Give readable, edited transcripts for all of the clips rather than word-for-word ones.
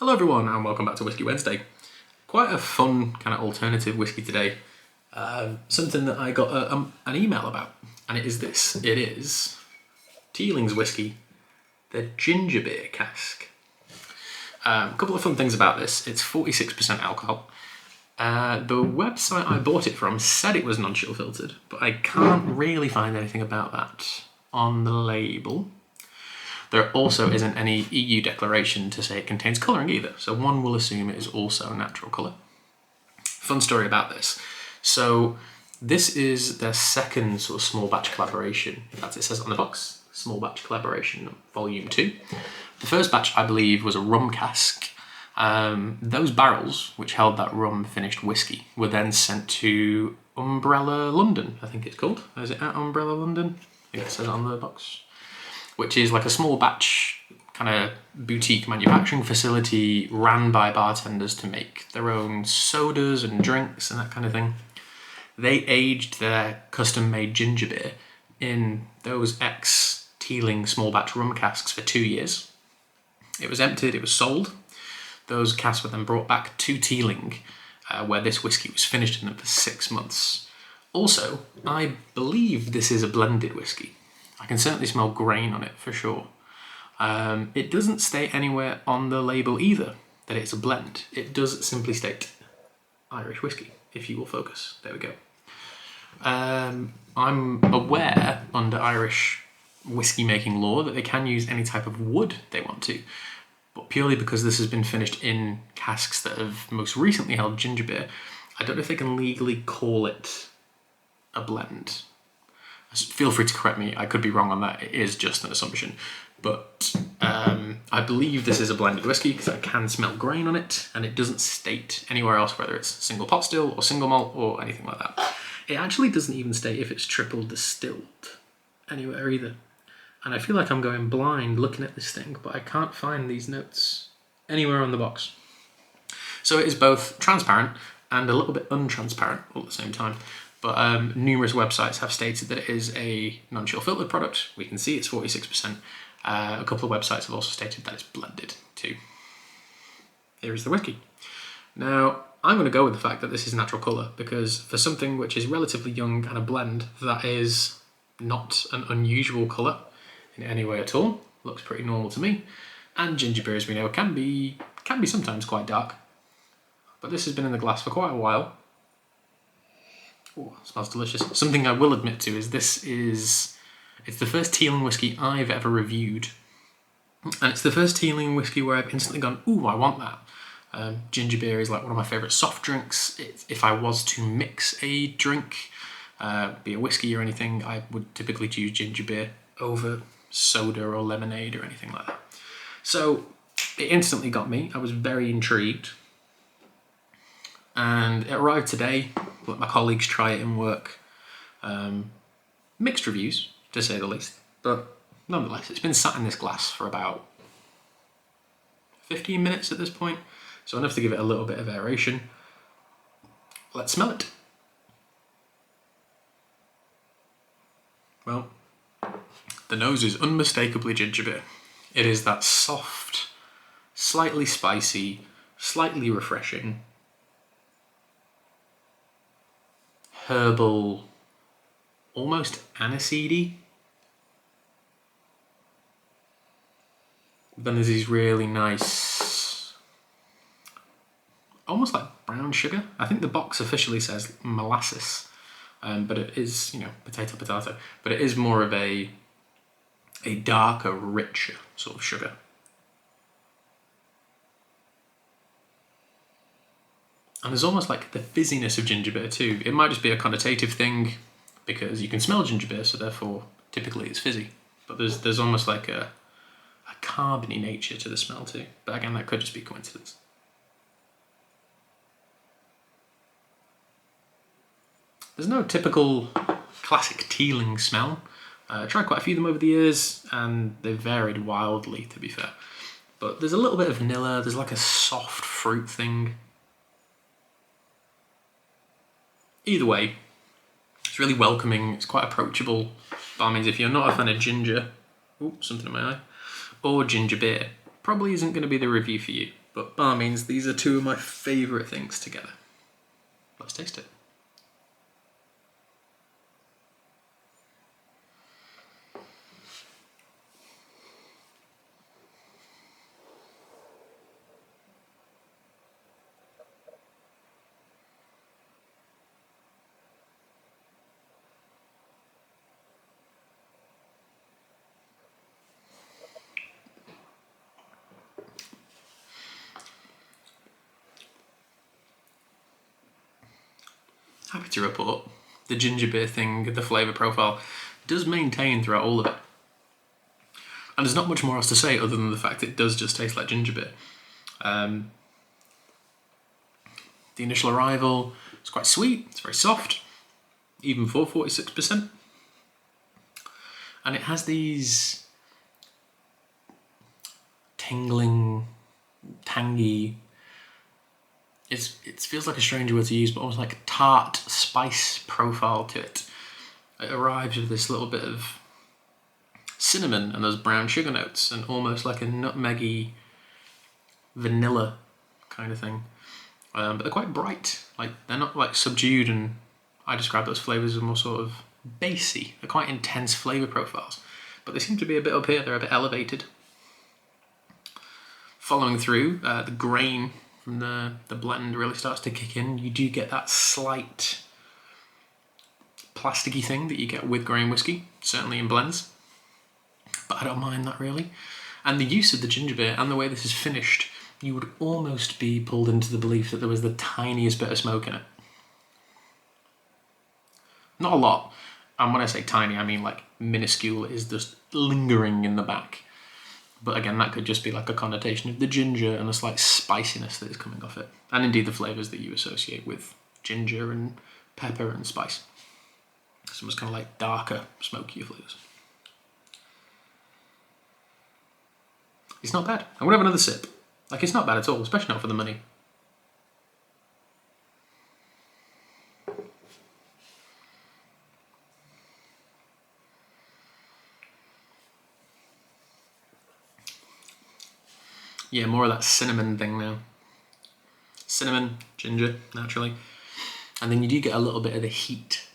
Hello everyone and welcome back to Whisky Wednesday. Quite a fun kind of alternative whisky today. Something that I got an email about, and it is this. It is Teeling's Whisky, the ginger beer cask. A couple of fun things about this. It's 46% alcohol. The website I bought it from said it was non-chill filtered, but I can't really find anything about that on the label. There also isn't any EU declaration to say it contains colouring either, so one will assume it is also natural colour. Fun story about this. So this is their second sort of small batch collaboration. In fact, it says on the box, small batch collaboration, volume 2. The first batch, I believe, was a rum cask. Those barrels, which held that rum finished whiskey, were then sent to Umberella London, I think it's called. Is it at Umberella London? I think it says it on the box. Which is like a small batch kind of boutique manufacturing facility ran by bartenders to make their own sodas and drinks and that kind of thing. They aged their custom-made ginger beer in those Teeling Small Batch Rum casks for 2 years. It was emptied, it was sold. Those casks were then brought back to Teeling, where this whiskey was finished in them for 6 months. Also, I believe this is a blended whiskey. I can certainly smell grain on it for sure. It doesn't state anywhere on the label either that it's a blend. It does simply state Irish whiskey, if you will focus. There we go. I'm aware under Irish whiskey making law that they can use any type of wood they want to, but purely because this has been finished in casks that have most recently held ginger beer, I don't know if they can legally call it a blend. Feel free to correct me, I could be wrong on that, it is just an assumption. But I believe this is a blended whiskey because I can smell grain on it, and it doesn't state anywhere else whether it's single pot still or single malt or anything like that. It actually doesn't even state if it's triple distilled anywhere either. And I feel like I'm going blind looking at this thing, but I can't find these notes anywhere on the box. So it is both transparent and a little bit untransparent all at the same time. But numerous websites have stated that it is a non-chill filtered product. We can see it's 46%. A couple of websites have also stated that it's blended too. Here is the whiskey. Now, I'm going to go with the fact that this is natural colour, because for something which is relatively young and a blend, that is not an unusual colour in any way at all. Looks pretty normal to me. And ginger beer, as we know, can be sometimes quite dark. But this has been in the glass for quite a while. Oh, smells delicious. Something I will admit to is it's the first Teeling whiskey I've ever reviewed. And it's the first Teeling whiskey where I've instantly gone, ooh, I want that. Ginger beer is like one of my favourite soft drinks. If I was to mix a drink, be a whiskey or anything, I would typically choose ginger beer over soda or lemonade or anything like that. So it instantly got me. I was very intrigued. And it arrived today. Let my colleagues try it in work. Mixed reviews, to say the least. But nonetheless, it's been sat in this glass for about 15 minutes at this point. So enough to give it a little bit of aeration. Let's smell it. Well, the nose is unmistakably ginger beer. It is that soft, slightly spicy, slightly refreshing, herbal, almost aniseedy. Then there's these really nice, almost like brown sugar. I think the box officially says molasses, but it is, potato. But it is more of a darker, richer sort of sugar. And there's almost like the fizziness of ginger beer too. It might just be a connotative thing because you can smell ginger beer, so therefore typically it's fizzy. But there's almost like a carbony nature to the smell too. But again, that could just be coincidence. There's no typical classic Teeling smell. I tried quite a few of them over the years and they've varied wildly, to be fair. But there's a little bit of vanilla, there's like a soft fruit thing. Either way, it's really welcoming, it's quite approachable. By all means, if you're not a fan of ginger, something in my eye, or ginger beer, probably isn't going to be the review for you. But bar means these are two of my favourite things together. Let's taste it. Happy to report the ginger beer thing, the flavour profile, does maintain throughout all of it. And there's not much more else to say other than the fact it does just taste like ginger beer. The initial arrival is quite sweet, it's very soft, even for 46%. And it has these tingling, tangy, it feels like a strange word to use, but almost like a tart spice profile to it. It arrives with this little bit of cinnamon and those brown sugar notes and almost like a nutmeggy vanilla kind of thing. But they're quite bright, like they're not like subdued, and I describe those flavours as more sort of bassy. They're quite intense flavour profiles, but they seem to be a bit up here, they're a bit elevated. Following through, the grain from the blend really starts to kick in. You do get that slight plasticky thing that you get with grain whiskey, certainly in blends, but I don't mind that really. And the use of the ginger beer and the way this is finished, you would almost be pulled into the belief that there was the tiniest bit of smoke in it. Not a lot, and when I say tiny, I mean like minuscule. It is just lingering in the back. But again, that could just be like a connotation of the ginger and a slight spiciness that is coming off it. And indeed the flavours that you associate with ginger and pepper and spice. Some was kind of like darker, smokier flavours. It's not bad. I'm gonna have another sip. Like, it's not bad at all, especially not for the money. Yeah, more of that cinnamon thing now. Cinnamon, ginger, naturally. And then you do get a little bit of the heat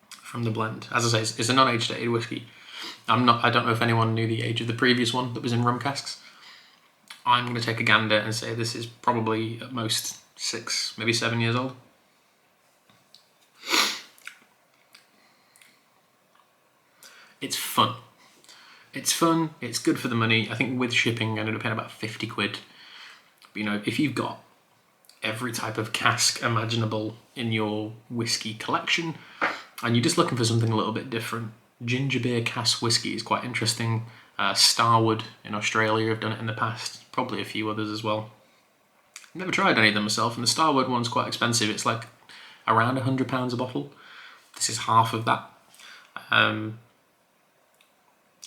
from the blend. As I say, it's a non-age dated whiskey. I don't know if anyone knew the age of the previous one that was in rum casks. I'm going to take a gander and say this is probably at most 6, maybe 7 years old. It's fun. It's fun, it's good for the money. I think with shipping I ended up paying about 50 quid. But, you know, if you've got every type of cask imaginable in your whiskey collection and you're just looking for something a little bit different, ginger beer cask whiskey is quite interesting. Starwood in Australia have done it in the past, probably a few others as well. I've never tried any of them myself, and the Starwood one's quite expensive. It's like around £100 a bottle. This is half of that.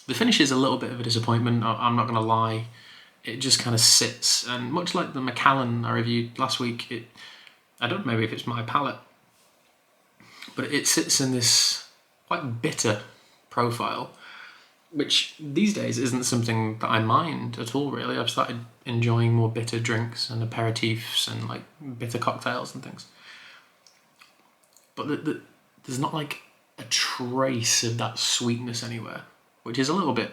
The finish is a little bit of a disappointment, I'm not going to lie. It just kind of sits, and much like the Macallan I reviewed last week, I don't know, maybe if it's my palate, but it sits in this quite bitter profile, which these days isn't something that I mind at all, really. I've started enjoying more bitter drinks and aperitifs and like bitter cocktails and things. But there's not like a trace of that sweetness anywhere, which is a little bit,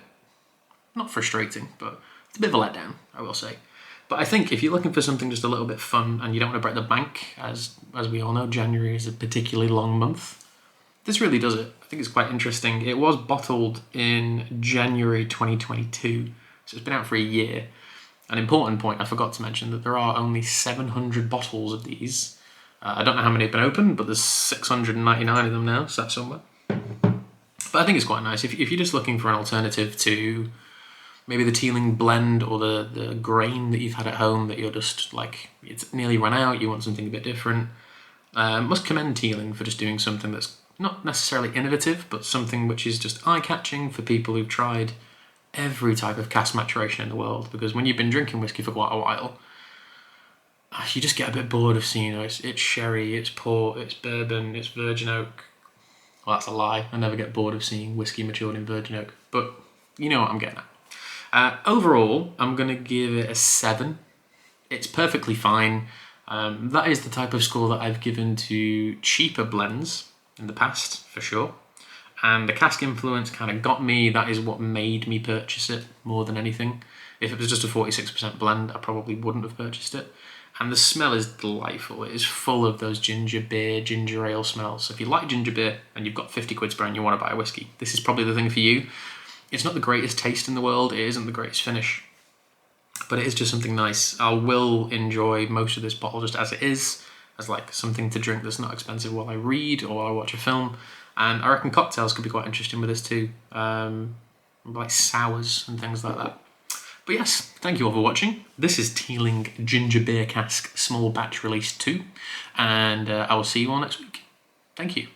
not frustrating, but it's a bit of a letdown, I will say. But I think if you're looking for something just a little bit fun and you don't want to break the bank, as we all know, January is a particularly long month, this really does it. I think it's quite interesting. It was bottled in January 2022, so it's been out for a year. An important point, I forgot to mention that there are only 700 bottles of these. I don't know how many have been opened, but there's 699 of them now, sat somewhere. But I think it's quite nice. If you're just looking for an alternative to maybe the Teeling blend or the grain that you've had at home that you're just like, it's nearly run out, you want something a bit different, must commend Teeling for just doing something that's not necessarily innovative, but something which is just eye-catching for people who've tried every type of cask maturation in the world. Because when you've been drinking whiskey for quite a while, you just get a bit bored of seeing, it's sherry, it's port, it's bourbon, it's virgin oak. Well, that's a lie. I never get bored of seeing whiskey matured in virgin oak, but you know what I'm getting at. Overall, I'm going to give it a 7. It's perfectly fine. That is the type of score that I've given to cheaper blends in the past, for sure. And the cask influence kind of got me. That is what made me purchase it more than anything. If it was just a 46% blend, I probably wouldn't have purchased it. And the smell is delightful. It is full of those ginger beer, ginger ale smells. So if you like ginger beer and you've got 50 quid spare and you want to buy a whiskey, this is probably the thing for you. It's not the greatest taste in the world. It isn't the greatest finish. But it is just something nice. I will enjoy most of this bottle just as it is, as like something to drink that's not expensive while I read or while I watch a film. And I reckon cocktails could be quite interesting with this too, like sours and things like that. But yes, thank you all for watching. This is Teeling Ginger Beer Cask Small Batch Release 2, and I will see you all next week. Thank you.